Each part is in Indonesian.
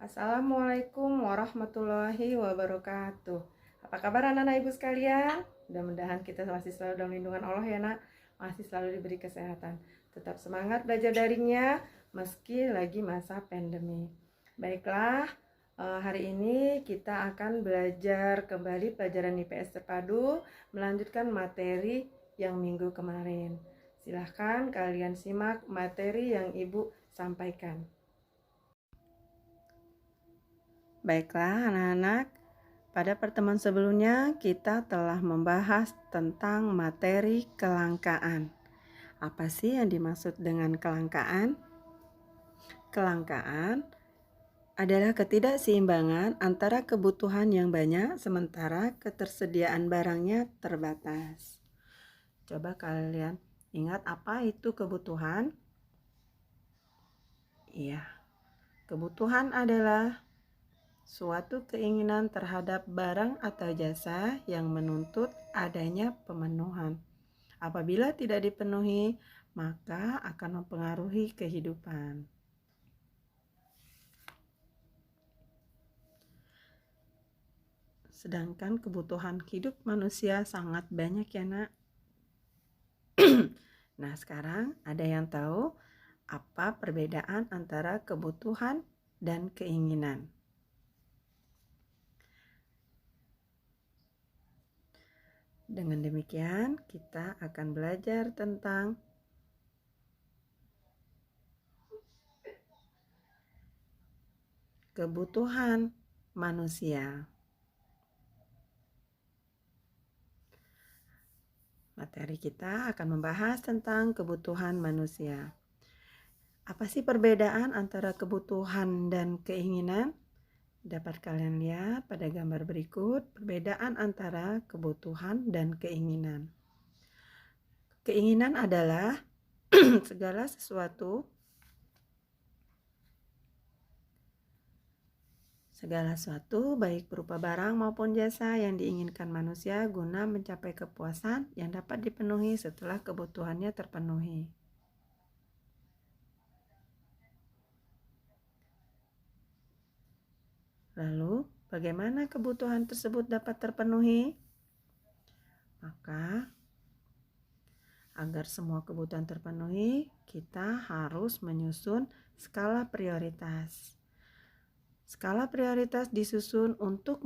Assalamualaikum warahmatullahi wabarakatuh. Apa kabar anak-anak ibu sekalian? Mudah-mudahan kita masih selalu dalam lindungan Allah ya nak. Masih selalu diberi kesehatan. Tetap semangat belajar daringnya meski lagi masa pandemi. Baiklah, hari ini kita akan belajar kembali pelajaran IPS terpadu, melanjutkan materi yang minggu kemarin. Silahkan kalian simak materi yang ibu sampaikan. Baiklah anak-anak, pada pertemuan sebelumnya kita telah membahas tentang materi kelangkaan. Apa sih yang dimaksud dengan kelangkaan? Kelangkaan adalah ketidakseimbangan antara kebutuhan yang banyak sementara ketersediaan barangnya terbatas. Coba kalian ingat apa itu kebutuhan? Iya, kebutuhan adalah suatu keinginan terhadap barang atau jasa yang menuntut adanya pemenuhan. Apabila tidak dipenuhi, maka akan mempengaruhi kehidupan. Sedangkan kebutuhan hidup manusia sangat banyak ya nak. Nah sekarang ada yang tahu apa perbedaan antara kebutuhan dan keinginan? Dengan demikian, kita akan belajar tentang kebutuhan manusia. Materi kita akan membahas tentang kebutuhan manusia. Apa sih perbedaan antara kebutuhan dan keinginan? Dapat kalian lihat pada gambar berikut perbedaan antara kebutuhan dan keinginan. Keinginan adalah segala sesuatu baik berupa barang maupun jasa yang diinginkan manusia guna mencapai kepuasan yang dapat dipenuhi setelah kebutuhannya terpenuhi. Lalu, bagaimana kebutuhan tersebut dapat terpenuhi? Maka, agar semua kebutuhan terpenuhi, kita harus menyusun skala prioritas. Skala prioritas disusun untuk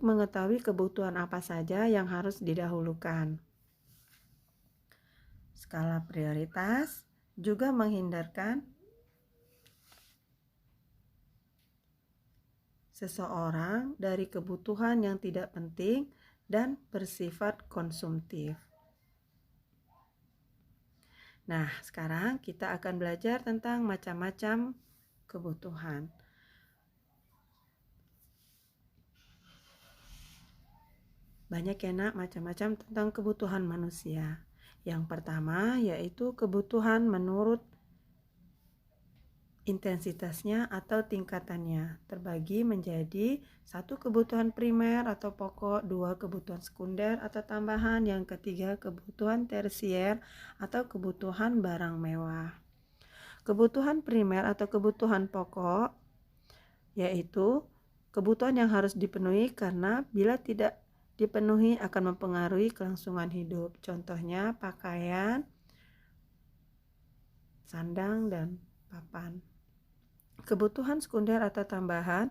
mengetahui kebutuhan apa saja yang harus didahulukan. Skala prioritas juga menghindarkan seseorang dari kebutuhan yang tidak penting dan bersifat konsumtif. Nah, sekarang kita akan belajar tentang macam-macam kebutuhan. Banyak ya nak macam-macam tentang kebutuhan manusia. Yang pertama yaitu kebutuhan menurut intensitasnya atau tingkatannya, terbagi menjadi 1 kebutuhan primer atau pokok, 2 kebutuhan sekunder atau tambahan, yang ketiga kebutuhan tersier atau kebutuhan barang mewah. Kebutuhan primer atau kebutuhan pokok yaitu kebutuhan yang harus dipenuhi karena bila tidak dipenuhi akan mempengaruhi kelangsungan hidup. Contohnya pakaian, sandang, dan papan. Kebutuhan sekunder atau tambahan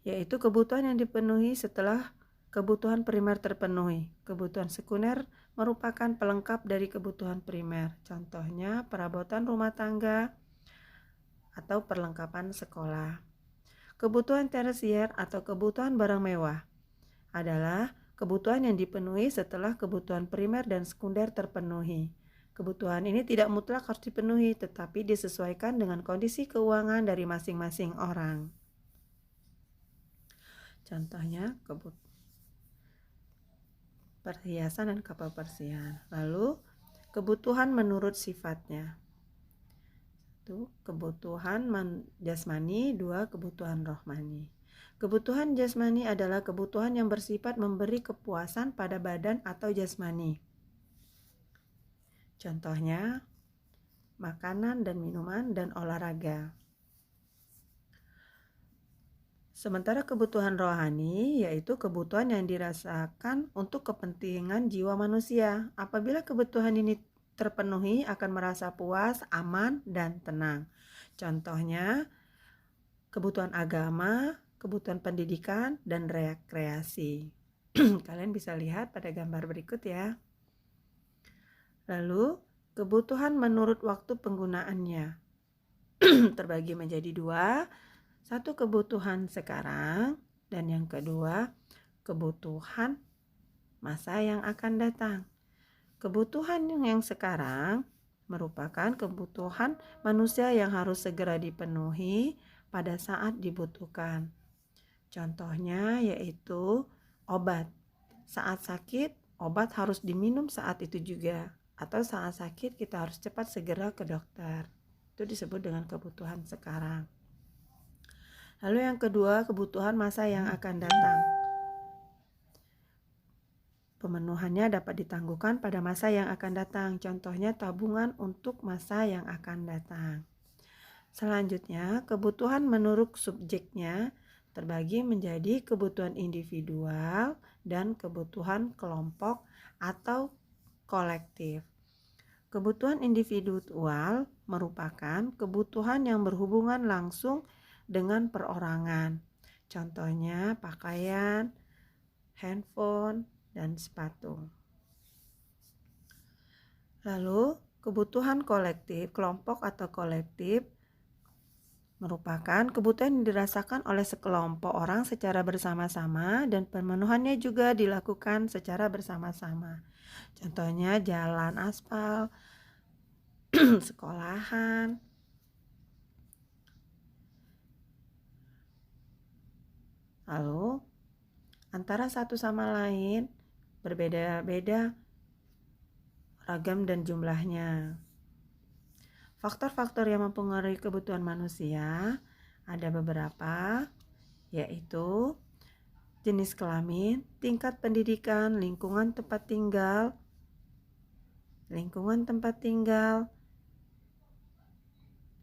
yaitu kebutuhan yang dipenuhi setelah kebutuhan primer terpenuhi. Kebutuhan sekunder merupakan pelengkap dari kebutuhan primer. Contohnya perabotan rumah tangga atau perlengkapan sekolah. Kebutuhan tersier atau kebutuhan barang mewah adalah kebutuhan yang dipenuhi setelah kebutuhan primer dan sekunder terpenuhi. Kebutuhan ini tidak mutlak harus dipenuhi, tetapi disesuaikan dengan kondisi keuangan dari masing-masing orang. Contohnya perhiasan dan kapal persian. Lalu kebutuhan menurut sifatnya. 1. Kebutuhan jasmani, 2. Kebutuhan rohmani. Kebutuhan jasmani adalah kebutuhan yang bersifat memberi kepuasan pada badan atau jasmani. Contohnya, makanan dan minuman dan olahraga. Sementara kebutuhan rohani yaitu kebutuhan yang dirasakan untuk kepentingan jiwa manusia. Apabila kebutuhan ini terpenuhi akan merasa puas, aman, dan tenang. Contohnya kebutuhan agama, kebutuhan pendidikan, dan rekreasi. Kalian bisa lihat pada gambar berikut ya. Lalu kebutuhan menurut waktu penggunaannya terbagi menjadi dua. Satu kebutuhan sekarang dan yang kedua kebutuhan masa yang akan datang. Kebutuhan yang sekarang merupakan kebutuhan manusia yang harus segera dipenuhi pada saat dibutuhkan. Contohnya yaitu obat. Saat sakit, obat harus diminum saat itu juga. Atau saat sakit kita harus cepat segera ke dokter. Itu disebut dengan kebutuhan sekarang. Lalu yang kedua, kebutuhan masa yang akan datang. Pemenuhannya dapat ditangguhkan pada masa yang akan datang. Contohnya tabungan untuk masa yang akan datang. Selanjutnya, kebutuhan menurut subjeknya terbagi menjadi kebutuhan individual dan kebutuhan kelompok atau kolektif. Kebutuhan individual merupakan kebutuhan yang berhubungan langsung dengan perorangan. Contohnya pakaian, handphone, dan sepatu. Lalu kebutuhan kolektif, kelompok atau kolektif merupakan kebutuhan yang dirasakan oleh sekelompok orang secara bersama-sama dan pemenuhannya juga dilakukan secara bersama-sama. Contohnya jalan aspal, sekolahan. Lalu antara satu sama lain berbeda-beda ragam dan jumlahnya. Faktor-faktor yang mempengaruhi kebutuhan manusia ada beberapa, yaitu jenis kelamin, tingkat pendidikan, lingkungan tempat tinggal,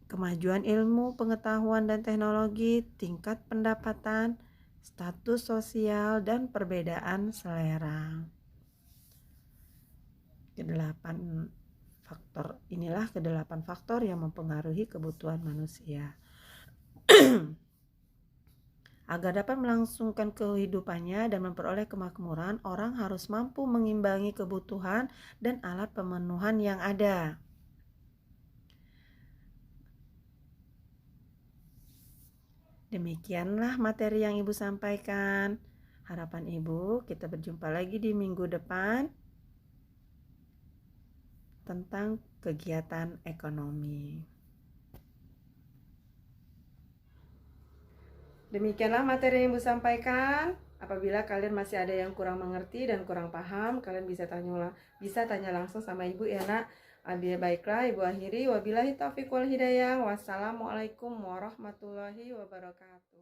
kemajuan ilmu, pengetahuan dan teknologi, tingkat pendapatan, status sosial, dan perbedaan selera. Kedelapan faktor yang mempengaruhi kebutuhan manusia. Agar dapat melangsungkan kehidupannya dan memperoleh kemakmuran, orang harus mampu mengimbangi kebutuhan dan alat pemenuhan yang ada. Demikianlah materi yang Ibu sampaikan. Harapan Ibu kita berjumpa lagi di minggu depan tentang kegiatan ekonomi. Demikianlah materi yang Ibu sampaikan. Apabila kalian masih ada yang kurang mengerti dan kurang paham, kalian bisa tanya langsung sama Ibu ya nak. Baiklah, Ibu akhiri. Wabillahi taufiq wal hidayah. Wassalamualaikum warahmatullahi wabarakatuh.